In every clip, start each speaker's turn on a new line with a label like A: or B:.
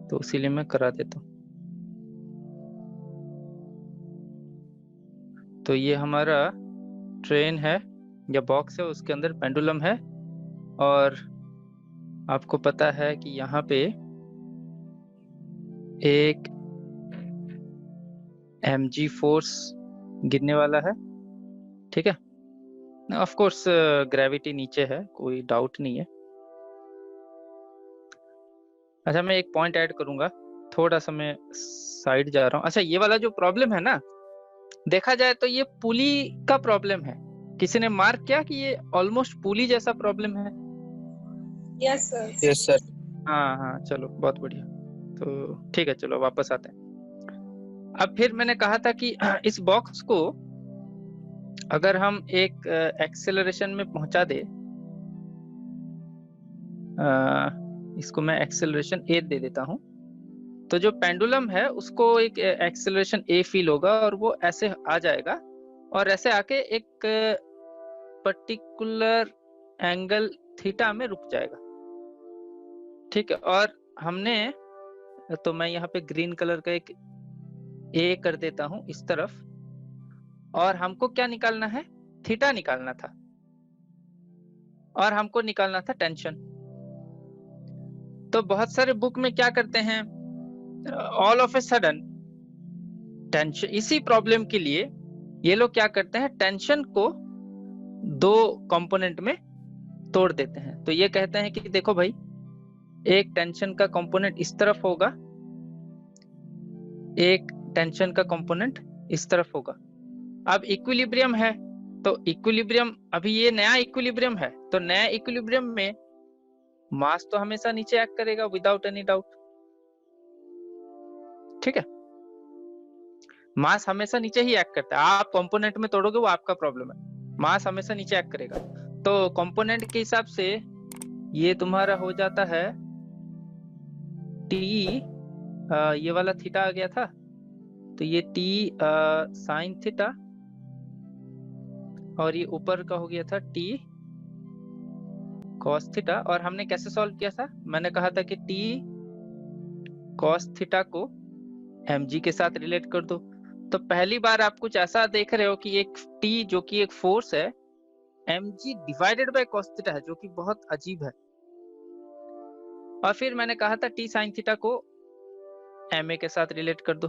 A: तो इसीलिए मैं करा देता हूँ। तो ये हमारा ट्रेन है या बॉक्स है, उसके अंदर पेंडुलम है। और आपको पता है कि यहाँ पे एक mg फोर्स गिरने वाला है, ठीक है। ऑफ कोर्स ग्रेविटी नीचे है, कोई डाउट नहीं है। अच्छा, मैं एक पॉइंट ऐड करूंगा, थोड़ा सा मैं साइड जा रहा हूँ। अच्छा, ये वाला जो प्रॉब्लम है ना, देखा जाए तो ये पुली का प्रॉब्लम है। किसी ने मार्क किया कि ये ऑलमोस्ट पुली जैसा प्रॉब्लम है?
B: Yes sir.
C: Yes sir.
A: हाँ हाँ, चलो बहुत बढ़िया। तो ठीक है, चलो वापस आते हैं। अब फिर मैंने कहा था कि इस बॉक्स को अगर हम एक एक्सेलरेशन में पहुंचा दे, इसको मैं एक्सेलरेशन ए दे देता हूं, तो जो पेंडुलम है उसको एक एक्सेलरेशन ए फील होगा और वो ऐसे आ जाएगा और ऐसे आके एक पर्टिकुलर एंगल थीटा में रुक जाएगा, ठीक है। और हमने, तो मैं यहाँ पे ग्रीन कलर का एक ए कर देता हूं इस तरफ, और हमको क्या निकालना है? थीटा निकालना था, और हमको निकालना था टेंशन। तो बहुत सारे बुक में क्या करते हैं, all of a sudden tension, इसी प्रॉब्लम के लिए ये लोग क्या करते हैं, टेंशन को दो कंपोनेंट में तोड़ देते हैं। तो ये कहते हैं कि देखो भाई, एक टेंशन का कंपोनेंट इस तरफ होगा, एक टेंशन का कंपोनेंट इस तरफ होगा। अब इक्विलिब्रियम है, तो इक्विलिब्रियम, अभी ये नया इक्विलिब्रियम है, तो नया इक्विलिब्रियम में मास तो हमेशा नीचे एक्ट करेगा विदाउट एनी डाउट, ठीक है। मास हमेशा नीचे ही एक्ट करता है, आप कंपोनेंट में तोड़ोगे वो आपका प्रॉब्लम है, मास हमेशा नीचे एक्ट करेगा। तो कंपोनेंट के हिसाब से ये तुम्हारा हो जाता है टी, ये वाला थीटा आ गया था, तो ये टी साइन थीटा, और ये ऊपर का हो गया था टी कॉस थीटा। और हमने कैसे सॉल्व किया था, मैंने कहा था कि टी कॉस थीटा को mg के साथ रिलेट कर दो। तो पहली बार आप कुछ ऐसा देख रहे हो कि एक टी जो कि एक फोर्स है, mg divided by cos theta है, जो कि बहुत अजीब है। और फिर मैंने कहा था टी साइन थीटा को ma के साथ रिलेट कर दो।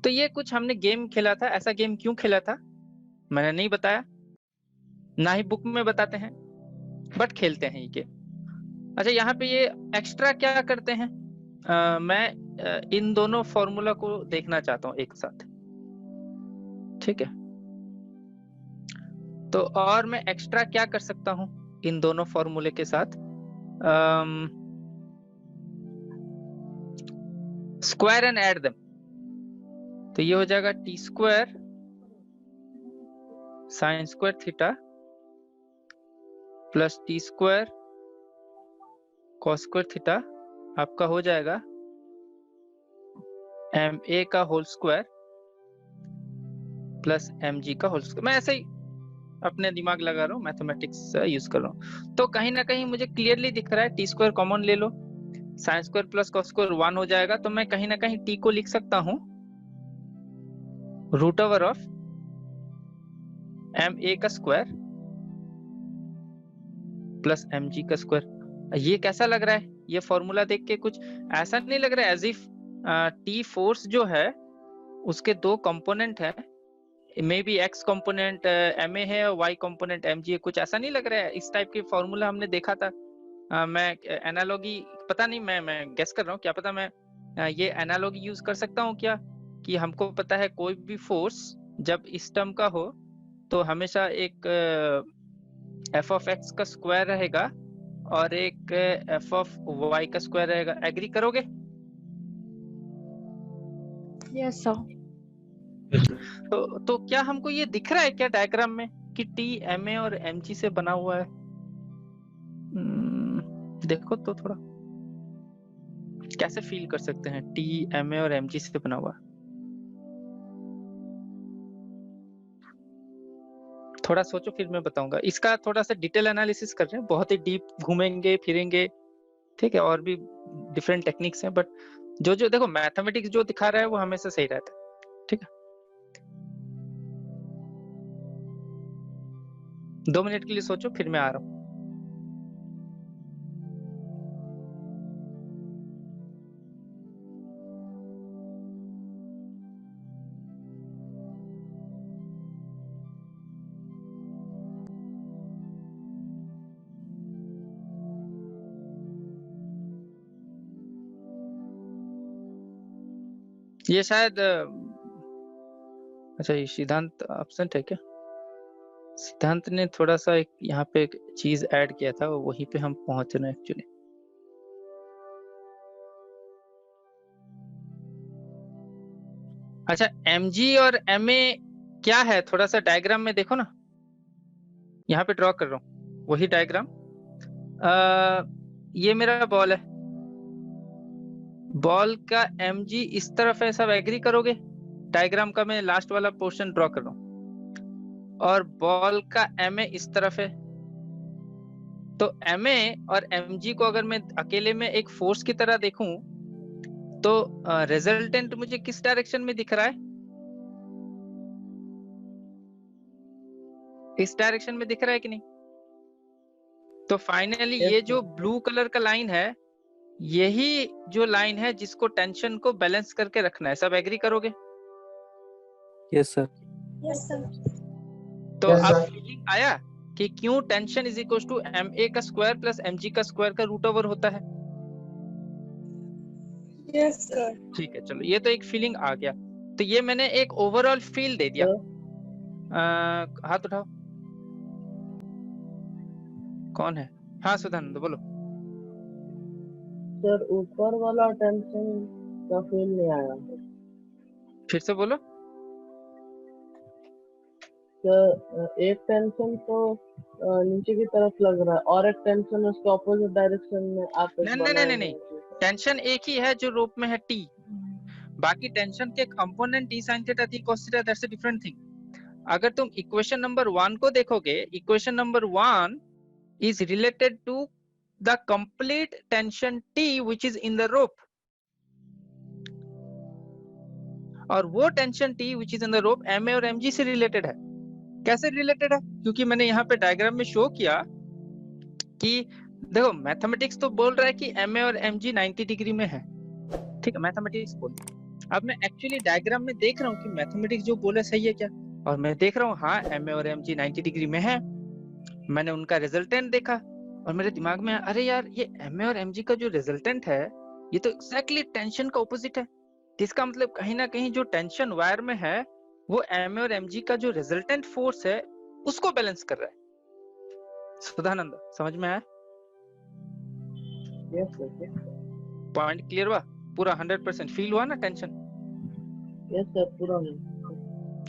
A: तो ये कुछ हमने गेम खेला था। ऐसा गेम क्यों खेला था मैंने नहीं बताया, ना ही बुक में बताते हैं, बट खेलते हैं ये गेम। अच्छा, यहाँ पे ये एक्स्ट्रा क्या करते हैं, मैं इन दोनों फॉर्मूला को देखना चाहता हूँ एक साथ, ठीक है। तो और मैं एक्स्ट्रा क्या कर सकता हूँ इन दोनों फॉर्मूले के साथ, स्क्वायर एंड ऐड देम। तो ये हो जाएगा T square sine square theta plus T square cos square theta, आपका हो जाएगा एम ए का whole square plus M G का होल स्क्वायर। मैं ऐसे ही अपने दिमाग लगा रहा हूँ, मैथमेटिक्स यूज कर रहा हूँ। तो कहीं ना कहीं मुझे क्लियरली दिख रहा है टी स्क्वायर कॉमन ले लो, sine square plus cos square 1 हो जाएगा। तो मैं कहीं ना कहीं टी को लिख सकता हूँ root over of M A का स्क्वायर प्लस एम जी का स्क्वायर। ये कैसा लग रहा है, ये फॉर्मूला देख के कुछ ऐसा नहीं लग रहा है एज इफ टी फोर्स जो है उसके दो कंपोनेंट है, may be X component M A है और वाई कंपोनेंट एम जी है, कुछ ऐसा नहीं लग रहा है? इस टाइप के फॉर्मूला हमने देखा था। मैं एनालॉगी, पता नहीं, मैं गेस कर रहा हूँ, क्या पता मैं ये एनालॉगी यूज कर सकता हूँ क्या, कि हमको पता है कोई भी फोर्स जब इस टर्म का हो तो हमेशा एक एफ ऑफ एक्स का स्क्वायर रहेगा और एक एफ ऑफ वाई का स्क्वायर रहेगा। एग्री करोगे?
B: Yes sir.
A: तो क्या हमको ये दिख रहा है क्या डायग्राम में कि टी एम ए और एम जी से बना हुआ है? देखो तो थोड़ा कैसे फील कर सकते हैं टी एम ए और एम जी से बना हुआ। थोड़ा सोचो फिर मैं बताऊंगा। इसका थोड़ा सा डिटेल एनालिसिस कर रहे हैं, बहुत ही डीप घूमेंगे फिरेंगे, ठीक है। और भी डिफरेंट टेक्निक्स हैं, बट जो देखो मैथमेटिक्स जो दिखा रहा है वो हमेशा सही रहता है, ठीक है। 2 मिनट के लिए सोचो, फिर मैं आ रहा हूँ। ये शायद अच्छा, ये सिद्धांत एब्सेंट है क्या? सिद्धांत ने थोड़ा सा एक यहाँ पे एक चीज ऐड किया था, वहीं पे हम पहुंच रहे हैं एक्चुअली। अच्छा, mg और ma क्या है, थोड़ा सा डायग्राम में देखो ना, यहाँ पे ड्रॉ कर रहा हूँ वही डायग्राम। ये मेरा बॉल है, बॉल का mg इस तरफ है, सब एग्री करोगे? डायग्राम का मैं लास्ट वाला पोर्शन ड्रॉ कर रहा हूँ, और बॉल का ma इस तरफ है। तो ma और mg को अगर मैं अकेले में एक फोर्स की तरह देखूं, तो रिजल्टेंट मुझे किस डायरेक्शन में दिख रहा है? इस डायरेक्शन में दिख रहा है कि नहीं? तो फाइनली ये जो ब्लू कलर का लाइन है, यही जो लाइन है जिसको टेंशन को बैलेंस करके रखना है। सब एग्री करोगे?
C: Yes sir.
B: Yes sir.
A: तो अब फीलिंग आया कि क्यों tension is equal to ma का स्क्वायर प्लस mg का स्क्वायर का रूट ओवर होता है?
B: Yes sir.
A: ठीक है, चलो ये तो एक फीलिंग आ गया। तो ये मैंने एक ओवरऑल फील दे दिया। हाथ उठाओ, कौन है? हाँ सुधानंद बोलो।
D: सर ऊपर वाला टेंशन का फील नहीं आया।
A: फिर से बोलो।
D: सर एक टेंशन तो नीचे की तरफ लग रहा है और एक टेंशन उसके ऑपोजिट डायरेक्शन में आप
A: नहीं, टेंशन एक ही है जो रूप में है T। बाकी टेंशन के component T sin theta T cos theta, that's a different thing. अगर तुम इक्वेशन नंबर 1 को देखोगे, equation number 1 is related to the complete tension T which is in the rope, और वो tension T which is in the rope ma और mg से related है। कैसे रिलेटेड है? क्योंकि मैंने यहाँ पे डायग्राम में शो किया कि देखो मैथमेटिक्स तो बोल रहा है कि ma और mg 90 डिग्री में है, ठीक है, मैथमेटिक्स बोल। अब मैं एक्चुअली डायग्राम में देख रहा हूँ कि मैथमेटिक्स जो बोले सही है क्या, और मैं देख रहा हूँ हाँ ma और mg 90 डिग्री में है। मैंने उनका रिजल्टेंट देखा और मेरे दिमाग में अरे यार ये ma और mg का जो रिजल्टेंट है ये तो एग्जैक्टली टेंशन का ऑपोजिट है। इसका मतलब कहीं ना कहीं जो टेंशन वायर में है वो ma और mg का जो रिजल्टेंट फोर्स है उसको बैलेंस कर रहा है। सुधानंद समझ में आया?
D: Yes sir.
A: पॉइंट क्लियर हुआ? पूरा 100% फील हुआ ना टेंशन?
D: यस सर पूरा।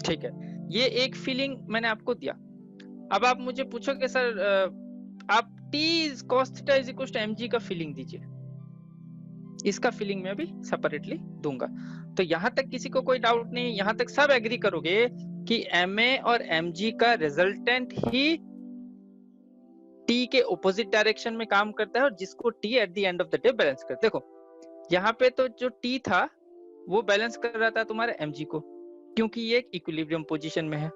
A: ठीक है, ये एक फीलिंग मैंने आपको दिया। अब आप मुझे पूछोगे सर आप T cos theta is equal to mg का फीलिंग दीजिए। इसका फीलिंग मैं भी सेपरेटली दूंगा। तो यहाँ तक किसी को कोई डाउट नहीं? यहाँ तक सब एग्री करोगे कि ma और mg का रिजल्टेंट ही T के ऑपोजिट डायरेक्शन में काम करता है, और जिसको T at the end of the day balance करता है। देखो यहाँ पे तो जो T था वो बैलेंस कर रहा था तुम्हारे mg को, क्योंकि ये एक इक्विलिब्रियम पोजीशन में है।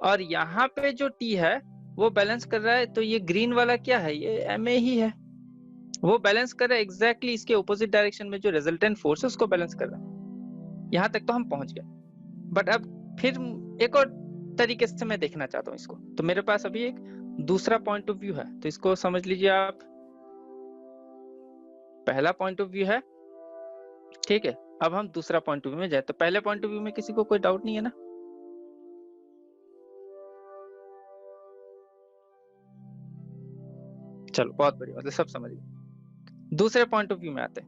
A: और यहाँ पे जो T है वो बैलेंस कर रहा है, तो ये ग्रीन वाला क्या है? ये ma ही है। वो बैलेंस कर रहा है एग्जैक्टली इसके ऑपोजिट डायरेक्शन में जो रिजल्टेंट फोर्स है उसको बैलेंस कर रहा है। यहाँ तक तो हम पहुंच गए। बट अब फिर एक और तरीके से मैं देखना चाहता हूँ इसको। तो मेरे पास अभी एक दूसरा पॉइंट ऑफ व्यू है, तो इसको समझ लीजिए आप। पहला पॉइंट ऑफ व्यू है, ठीक है। अब हम दूसरा पॉइंट ऑफ व्यू में जाए। तो पहले पॉइंट ऑफ व्यू में किसी को कोई डाउट नहीं है ना? चलो बहुत बढ़िया, मतलब सब समझ गए। दूसरे पॉइंट ऑफ व्यू में आते हैं।